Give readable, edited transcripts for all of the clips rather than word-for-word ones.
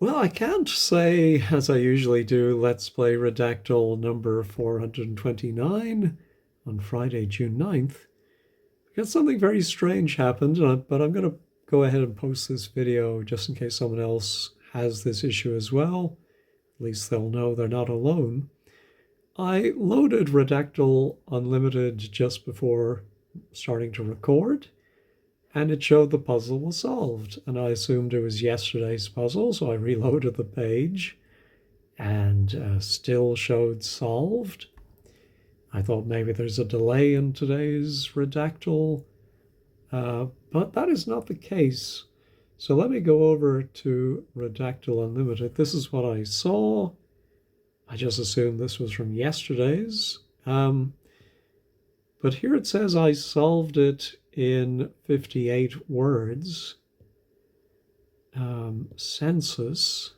Well, I can't say, as I usually do, let's play Redactle number 429 on Friday, June 9th, because something very strange happened, but I'm going to go ahead and post this video just in case someone else has this issue as well. At least they'll know they're not alone. I loaded Redactle Unlimited just before starting to record, and it showed the puzzle was solved. And I assumed it was yesterday's puzzle, so I reloaded the page and still showed solved. I thought maybe there's a delay in today's Redactle, but that is not the case. So let me go over to Redactle Unlimited. This is what I saw. I just assumed this was from yesterday's. But here it says I solved it in 58 words. Census.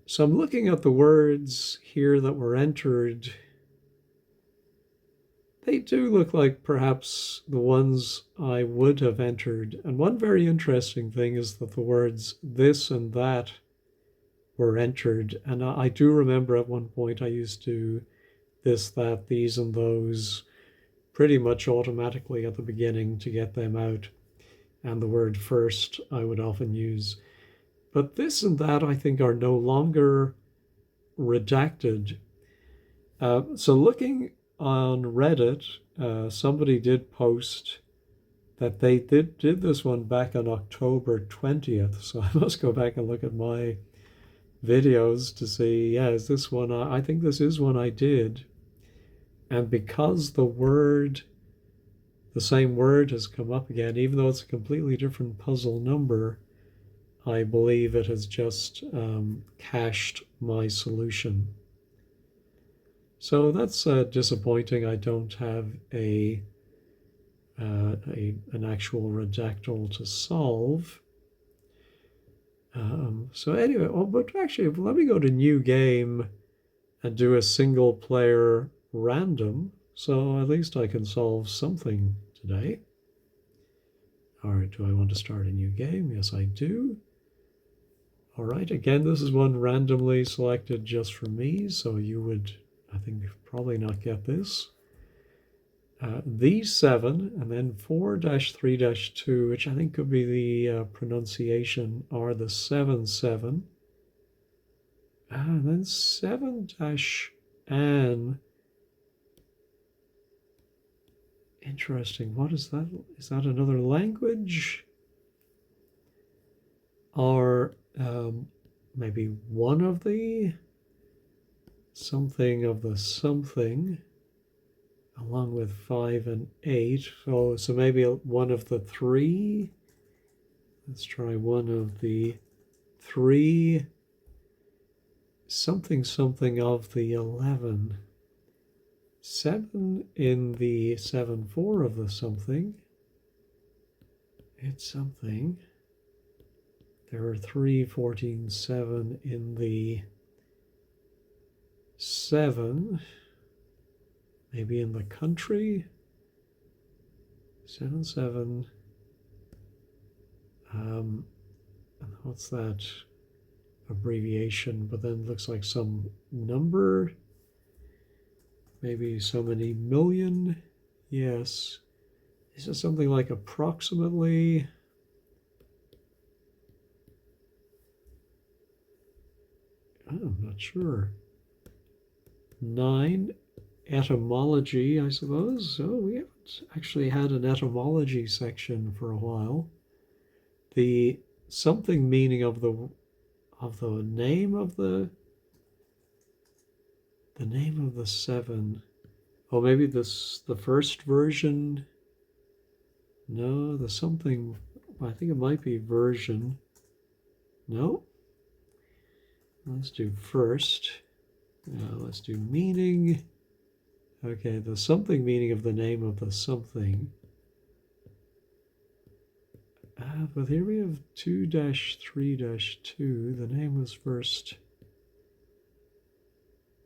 So I'm looking at the words here that were entered. They do look like perhaps the ones I would have entered. And one very interesting thing is that the words this and that were entered. And I do remember at one point I used to this, that, these, and those pretty much automatically at the beginning to get them out. And the word first I would often use. But this and that I think are no longer redacted. So looking on Reddit, somebody did post that they did this one back on October 20th. So I must go back and look at my videos to see, yeah, is this one? I think this is one I did. And because the same word has come up again, even though it's a completely different puzzle number, I believe it has just cached my solution. So that's disappointing. I don't have an actual Redactle to solve. So anyway, but actually, let me go to new game and do a single player random. So at least I can solve something today. All right, do I want to start a new game? Yes, I do. All right, again, this is one randomly selected just for me, so you would, I think, probably not get this. These 7, and then 4-3-2, which I think could be the pronunciation, are the 7-7. And then 7-an. Interesting. What is that? Is that another language? Or maybe one of the something of the something, along with 5 and 8. So maybe one of the 3. Let's try one of the 3. Something of the 11. 7 in the 7-4 of the something. It's something. There are 3, 14, 7 in the 7. Maybe in the country. 7, 7. And what's that abbreviation? But then looks like some number. Maybe so many million. Yes. Is it something like approximately? I'm not sure. 9, etymology, I suppose. So we haven't actually had an etymology section for a while. The something meaning of the name of the name of the 7. Oh, maybe this the first version. No, the something. I think it might be version. No. Let's do first. Let's do meaning. Okay, the something meaning of the name of the something. But here we have 2-3-2. The name was first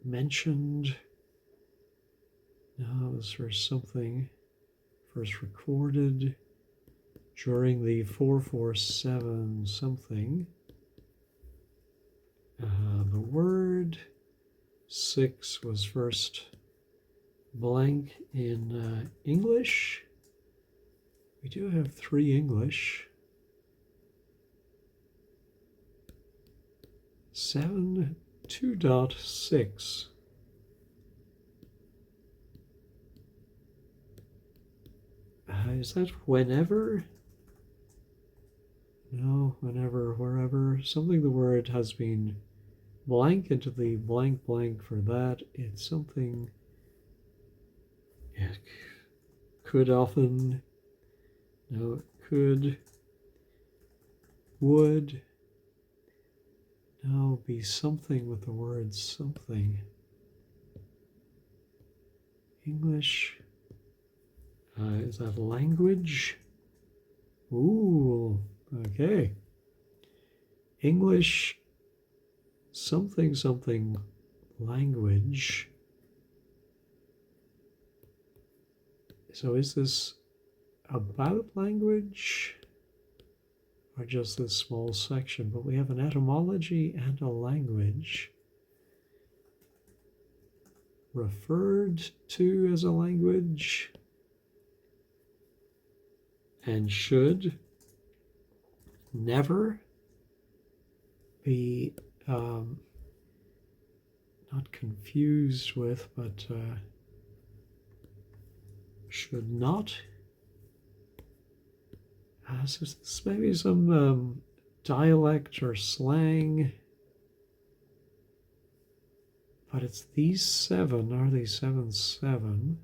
mentioned. No, it was first something. First recorded during the 447 something. The word 6 was first blank in English. We do have 3 English. 7, 2.6. Is that whenever? No, whenever, wherever. Something the word has been blank into the blank blank for that. It's something it could often, no, could, would, no, be something with the word something. English, is that language? Ooh, okay. English, something, something, language. So is this about language or just this small section? But we have an etymology and a language. Referred to as a language and should never be not confused with, but should not. So this maybe some dialect or slang, but it's these 7. Are they 7, 7?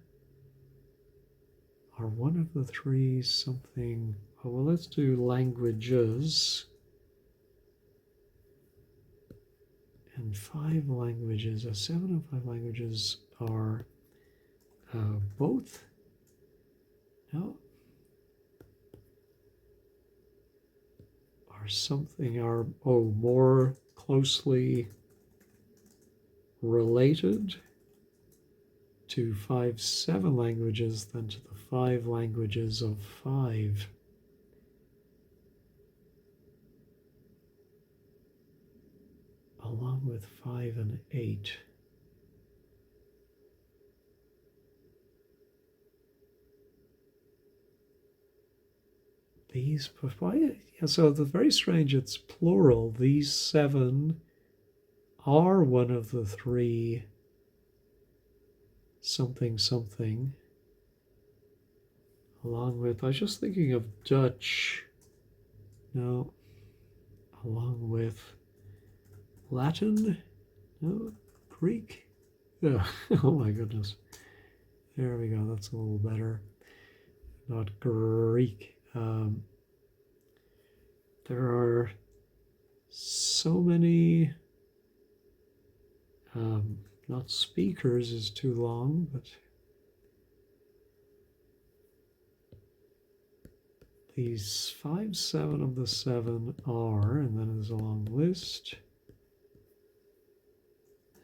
Are one of the 3 something? Oh, well, let's do languages. And 5 languages, 7 and 5 languages are both. No. Are something, are, oh, more closely related to 5, 7 languages than to the 5 languages of 5. Along with 5 and 8. These, yeah, so the very strange, it's plural. These 7 are one of the 3 something something. Along with, I was just thinking of Dutch. No. Along with Latin. No. Greek. Yeah. Oh my goodness. There we go. That's a little better. Not Greek. There are so many, not speakers is too long, but these 5, 7 of the 7 are, and then there's a long list.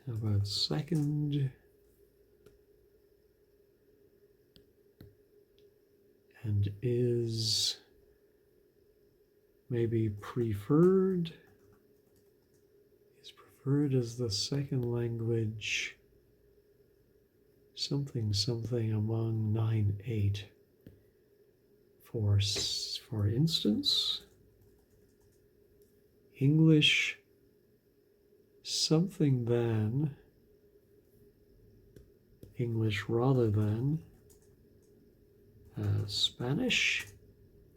How about second? And is maybe preferred. Is preferred as the second language. Something, something among 9, 8. For instance, English, something than, English rather than, Spanish.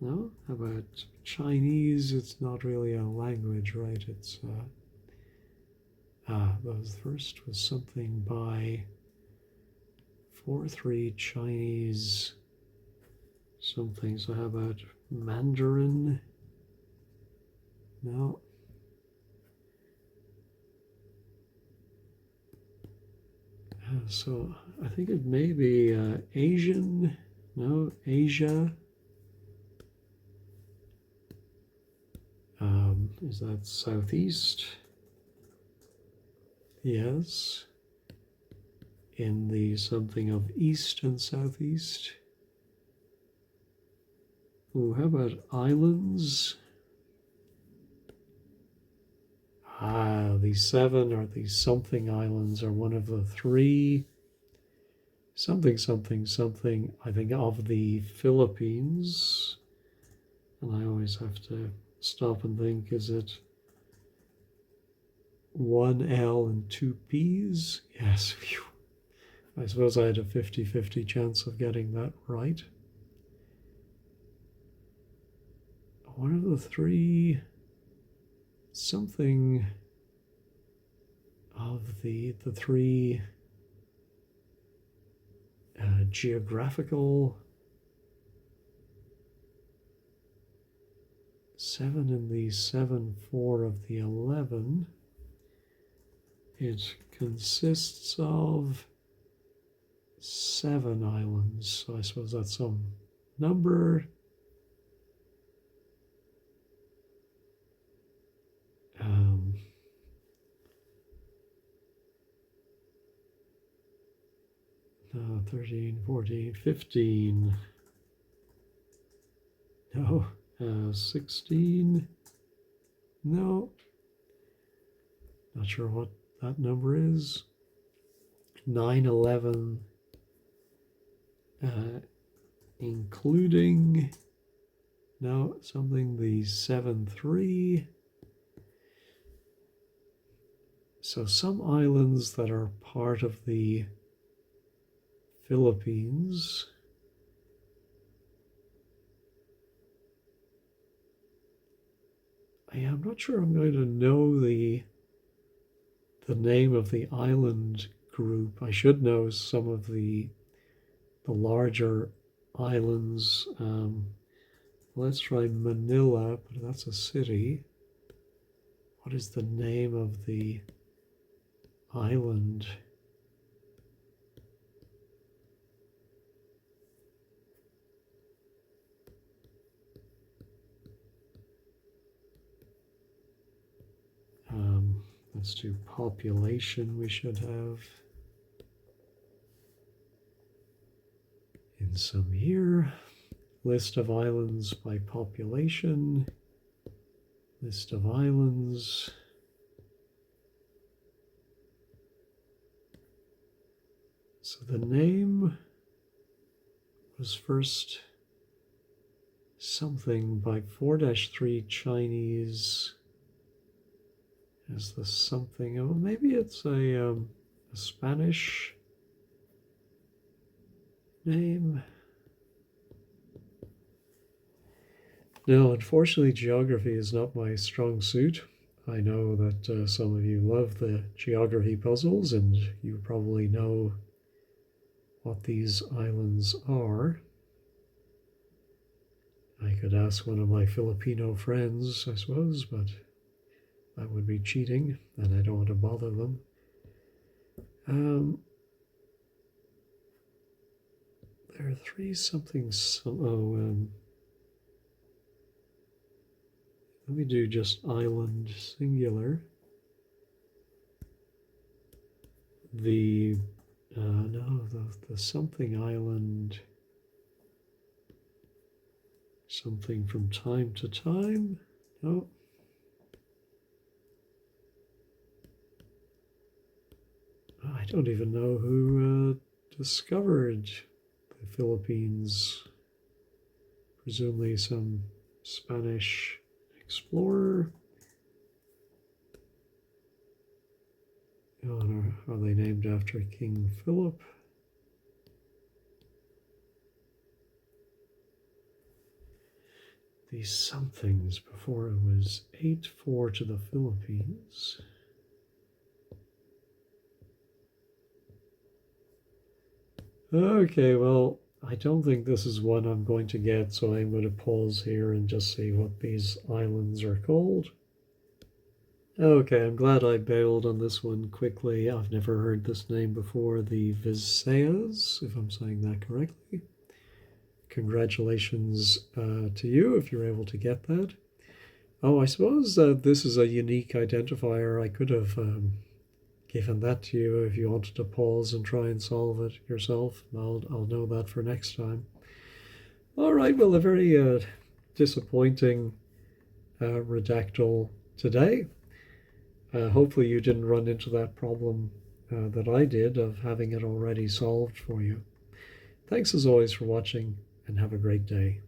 No? How about Chinese? It's not really a language, right? It's, the first was something by 4-3 Chinese something. So how about Mandarin? No. So I think it may be Asian. No, Asia. Is that Southeast? Yes. In the something of East and Southeast. Ooh, how about islands? These seven or these something islands are one of the three something, something, something, I think, of the Philippines. And I always have to stop and think, is it one L and two P's? Yes. Phew. I suppose I had a 50-50 chance of getting that right. One of the three something of the three geographical, 7 in the 7-4 of the 11. It consists of 7 islands, so I suppose that's some number. No, 13, 14, 15. No, 16. No, not sure what that number is. 9, 11, including, no, something, the 7, 3. So some islands that are part of the Philippines. I'm not sure I'm going to know the name of the island group. I should know some of the larger islands. Let's try Manila, but that's a city. What is the name of the island? Let's do population. We should have in some here. List of islands by population. List of islands. So the name was first something by 4-3 Chinese as the something. Oh, maybe it's a Spanish name. No, unfortunately, geography is not my strong suit. I know that some of you love the geography puzzles, and you probably know what these islands are. I could ask one of my Filipino friends, I suppose, but that would be cheating, and I don't want to bother them. There are three something. Let me do just island singular. The the something island. Something from time to time. No. I don't even know who discovered the Philippines. Presumably some Spanish explorer. Are they named after King Philip? These somethings before it was 8-4 to the Philippines. Okay, well, I don't think this is one I'm going to get, so I'm going to pause here and just see what these islands are called. Okay, I'm glad I bailed on this one quickly. I've never heard this name before, the Visayas, if I'm saying that correctly. Congratulations to you if you're able to get that. Oh, I suppose this is a unique identifier. I could have given that to you if you wanted to pause and try and solve it yourself. I'll know that for next time. All right, well, a very disappointing Redactle today. Hopefully you didn't run into that problem that I did of having it already solved for you. Thanks as always for watching, and have a great day.